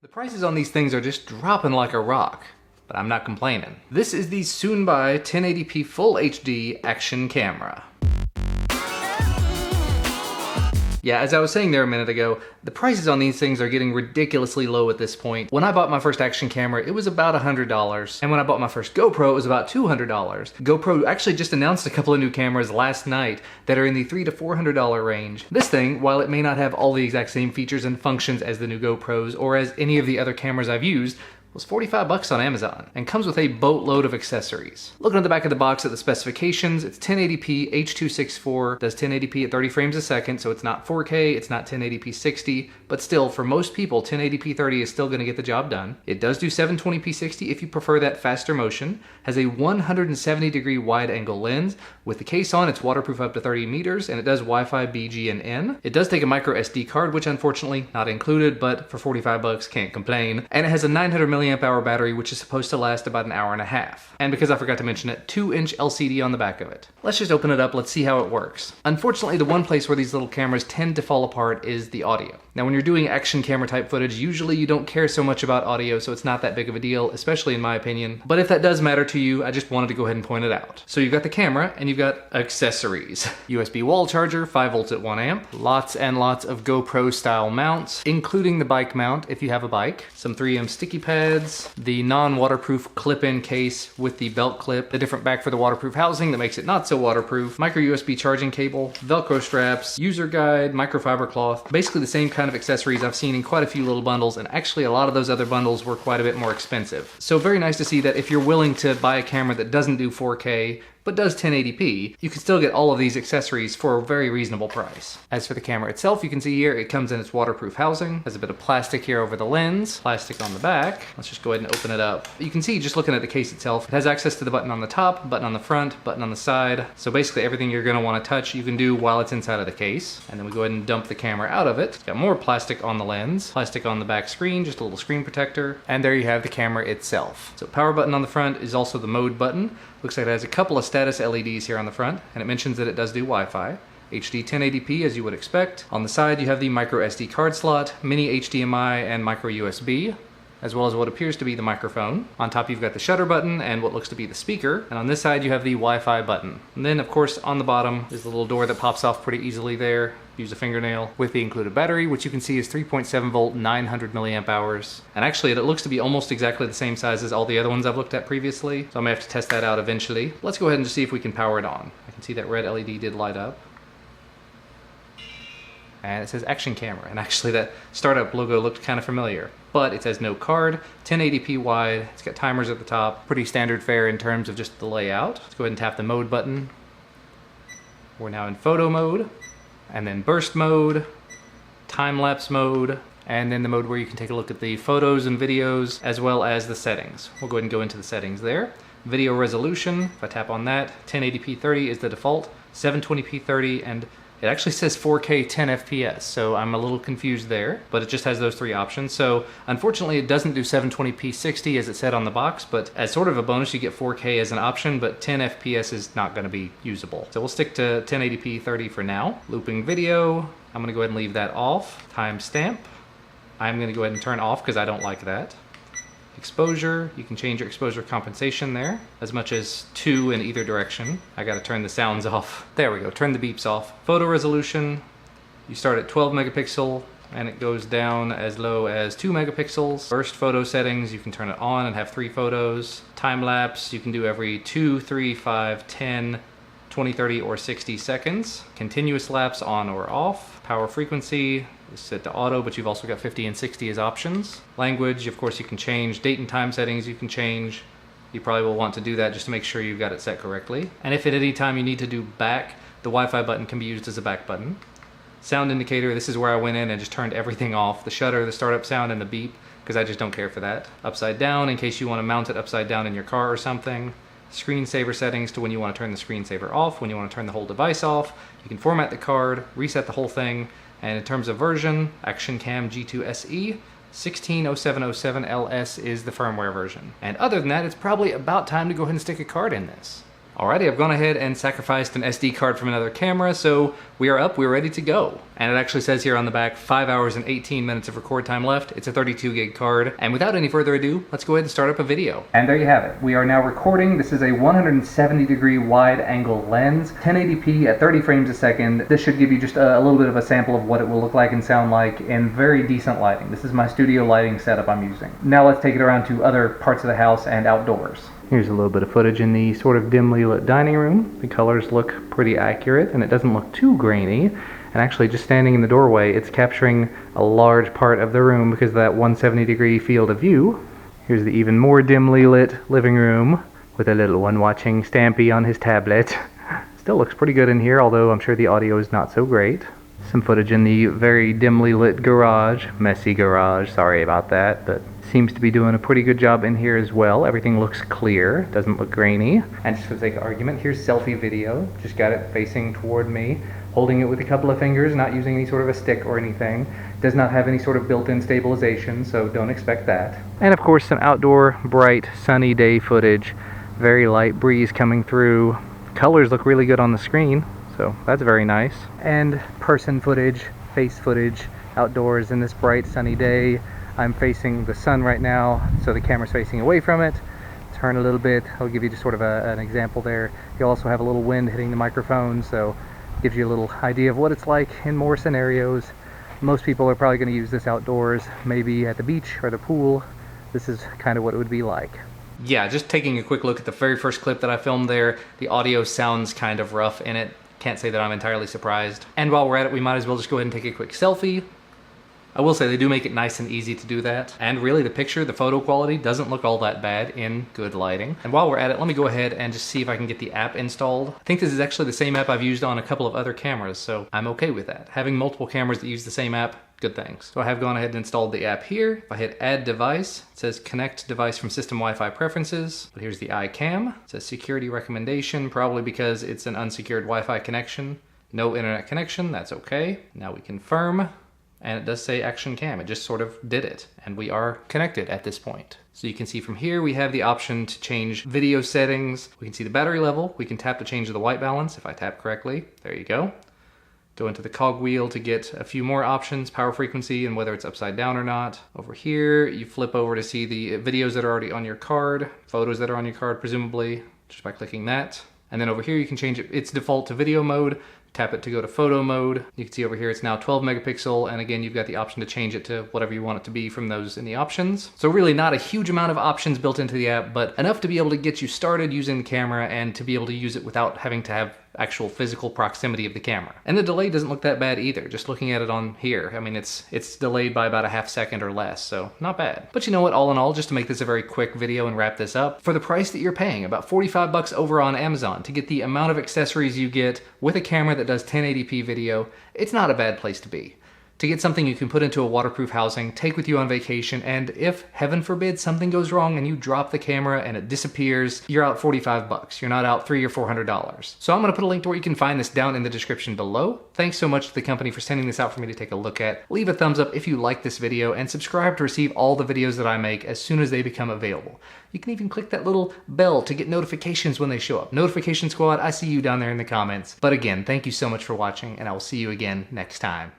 The prices on these things are just dropping like a rock, but I'm not complaining. This is the soon-buy 1080p Full HD action camera. Yeah, as I was saying there a minute ago, the prices on these things are getting ridiculously low at this point. When I bought my first action camera, it was about $100. And when I bought my first GoPro, it was about $200. GoPro actually just announced a couple of new cameras last night that are in the $300 to $400 range. This thing, while it may not have all the exact same features and functions as the new GoPros or as any of the other cameras I've used, was $45 on Amazon and comes with a boatload of accessories. Looking at the back of the box at the specifications, it's 1080p H.264, does 1080p at 30 frames a second, so it's not 4K, it's not 1080p 60, but still, for most people, 1080p 30 is still gonna get the job done. It does do 720p 60 if you prefer that faster motion, has a 170-degree wide-angle lens. With the case on, it's waterproof up to 30 meters, and it does Wi-Fi, BGN. It does take a micro SD card, which unfortunately not included, but for $45, can't complain. And it has a 900 milliamp hour battery, which is supposed to last about an hour and a half. And because I forgot to mention it, 2-inch LCD on the back of it. Let's just open it up, let's see how it works. Unfortunately, the one place where these little cameras tend to fall apart is the audio. Now, when you're doing action camera type footage, usually you don't care so much about audio, so it's not that big of a deal, especially in my opinion. But if that does matter to you, I just wanted to go ahead and point it out. So you've got the camera, and you've got accessories. USB wall charger, 5 volts at 1 amp. Lots and lots of GoPro style mounts, including the bike mount if you have a bike. Some 3M sticky pads, the non-waterproof clip-in case with the belt clip, the different back for the waterproof housing that makes it not so waterproof, micro USB charging cable, Velcro straps, user guide, microfiber cloth, basically the same kind of accessories I've seen in quite a few little bundles, and actually a lot of those other bundles were quite a bit more expensive. So very nice to see that if you're willing to buy a camera that doesn't do 4K, but does 1080p, you can still get all of these accessories for a very reasonable price. As for the camera itself, you can see here it comes in its waterproof housing, has a bit of plastic here over the lens, plastic on the back. Let's just go ahead and open it up. You can see just looking at the case itself, it has access to the button on the top, button on the front, button on the side. So basically everything you're gonna wanna touch, you can do while it's inside of the case. And then we go ahead and dump the camera out of it. It's got more plastic on the lens, plastic on the back screen, just a little screen protector. And there you have the camera itself. So power button on the front is also the mode button. Looks like it has a couple of status LEDs here on the front, and it mentions that it does do Wi-Fi. HD 1080p as you would expect. On the side you have the micro SD card slot, mini HDMI, and micro USB, as well as what appears to be the microphone. On top you've got the shutter button and what looks to be the speaker, and on this side you have the Wi-Fi button. And then of course on the bottom is the little door that pops off pretty easily there. Use a fingernail with the included battery, which you can see is 3.7 volt, 900 milliamp hours. And actually it looks to be almost exactly the same size as all the other ones I've looked at previously, so I may have to test that out eventually. Let's go ahead and just see if we can power it on. I can see that red LED did light up. And it says action camera, and actually that startup logo looked kind of familiar. But it says no card, 1080p wide, it's got timers at the top, pretty standard fare in terms of just the layout. Let's go ahead and tap the mode button. We're now in photo mode, and then burst mode, time-lapse mode, and then the mode where you can take a look at the photos and videos, as well as the settings. We'll go ahead and go into the settings there. Video resolution, if I tap on that, 1080p 30 is the default, 720p 30, and it actually says 4K 10 FPS, so I'm a little confused there, but it just has those three options. So unfortunately it doesn't do 720p 60 as it said on the box, but as sort of a bonus you get 4K as an option, but 10 FPS is not gonna be usable. So we'll stick to 1080p 30 for now. Looping video, I'm gonna go ahead and leave that off. Timestamp, I'm gonna go ahead and turn off because I don't like that. Exposure, you can change your exposure compensation there, as much as 2 in either direction. I gotta turn the sounds off. There we go, turn the beeps off. Photo resolution, you start at 12 megapixel, and it goes down as low as 2 megapixels. Burst photo settings, you can turn it on and have 3 photos. Time lapse, you can do every 2, 3, 5, 10, 20, 30, or 60 seconds. Continuous lapse on or off. Power frequency is set to auto, but you've also got 50 and 60 as options. Language, of course you can change. Date and time settings you can change. You probably will want to do that just to make sure you've got it set correctly. And if at any time you need to do back, the Wi-Fi button can be used as a back button. Sound indicator, this is where I went in and just turned everything off. The shutter, the startup sound, and the beep, because I just don't care for that. Upside down, in case you want to mount it upside down in your car or something. Screensaver settings to when you want to turn the screensaver off, when you want to turn the whole device off. You can format the card, reset the whole thing, and in terms of version, Action Cam G2 SE, 160707 LS is the firmware version. And other than that, it's probably about time to go ahead and stick a card in this. Alrighty, I've gone ahead and sacrificed an SD card from another camera, so we are up, we're ready to go. And it actually says here on the back, 5 hours and 18 minutes of record time left. It's a 32 gig card. And without any further ado, let's go ahead and start up a video. And there you have it. We are now recording. This is a 170 degree wide angle lens, 1080p at 30 frames a second. This should give you just a little bit of a sample of what it will look like and sound like in very decent lighting. This is my studio lighting setup I'm using. Now let's take it around to other parts of the house and outdoors. Here's a little bit of footage in the sort of dimly lit dining room. The colors look pretty accurate and it doesn't look too grainy. And actually just standing in the doorway, it's capturing a large part of the room because of that 170 degree field of view. Here's the even more dimly lit living room with a little one watching Stampy on his tablet. Still looks pretty good in here, although I'm sure the audio is not so great. Some footage in the very dimly lit garage, messy garage, sorry about that, but seems to be doing a pretty good job in here as well. Everything looks clear, doesn't look grainy. And just for the sake of argument, here's selfie video. Just got it facing toward me, holding it with a couple of fingers, not using any sort of a stick or anything. Does not have any sort of built-in stabilization, so don't expect that. And of course some outdoor, bright, sunny day footage. Very light breeze coming through. Colors look really good on the screen, so that's very nice. And person footage, face footage, outdoors in this bright sunny day. I'm facing the sun right now, so the camera's facing away from it. Turn a little bit, I'll give you just sort of an example there. You'll also have a little wind hitting the microphone, so gives you a little idea of what it's like in more scenarios. Most people are probably going to use this outdoors, maybe at the beach or the pool. This is kind of what it would be like. Yeah, just taking a quick look at the very first clip that I filmed there, the audio sounds kind of rough in it. Can't say that I'm entirely surprised. And while we're at it, we might as well just go ahead and take a quick selfie. I will say they do make it nice and easy to do that. And really the picture, the photo quality doesn't look all that bad in good lighting. And while we're at it, let me go ahead and just see if I can get the app installed. I think this is actually the same app I've used on a couple of other cameras, so I'm okay with that. Having multiple cameras that use the same app, good things. So I have gone ahead and installed the app here. If I hit add device, it says connect device from system Wi-Fi preferences. But here's the iCam. It says security recommendation, probably because it's an unsecured Wi-Fi connection. No internet connection, that's okay. Now we confirm. And it does say action cam, it just sort of did it. And we are connected at this point. So you can see from here, we have the option to change video settings. We can see the battery level. We can tap to change the white balance if I tap correctly. There you go. Go into the cog wheel to get a few more options, power frequency and whether it's upside down or not. Over here, you flip over to see the videos that are already on your card, photos that are on your card presumably, just by clicking that. And then over here, you can change its default to video mode. Tap it to go to photo mode. You can see over here it's now 12 megapixel, and again you've got the option to change it to whatever you want it to be from those in the options. So really not a huge amount of options built into the app, but enough to be able to get you started using the camera and to be able to use it without having to have actual physical proximity of the camera. And the delay doesn't look that bad either, just looking at it on here. I mean, it's delayed by about a half second or less, so not bad. But you know what, all in all, just to make this a very quick video and wrap this up, for the price that you're paying, about 45 bucks over on Amazon, to get the amount of accessories you get with a camera that does 1080p video, it's not a bad place to be. To get something you can put into a waterproof housing, take with you on vacation, and if, heaven forbid, something goes wrong and you drop the camera and it disappears, you're out 45 bucks. You're not out $300 or $400. So I'm gonna put a link to where you can find this down in the description below. Thanks so much to the company for sending this out for me to take a look at. Leave a thumbs up if you like this video, and subscribe to receive all the videos that I make as soon as they become available. You can even click that little bell to get notifications when they show up. Notification Squad, I see you down there in the comments. But again, thank you so much for watching, and I will see you again next time.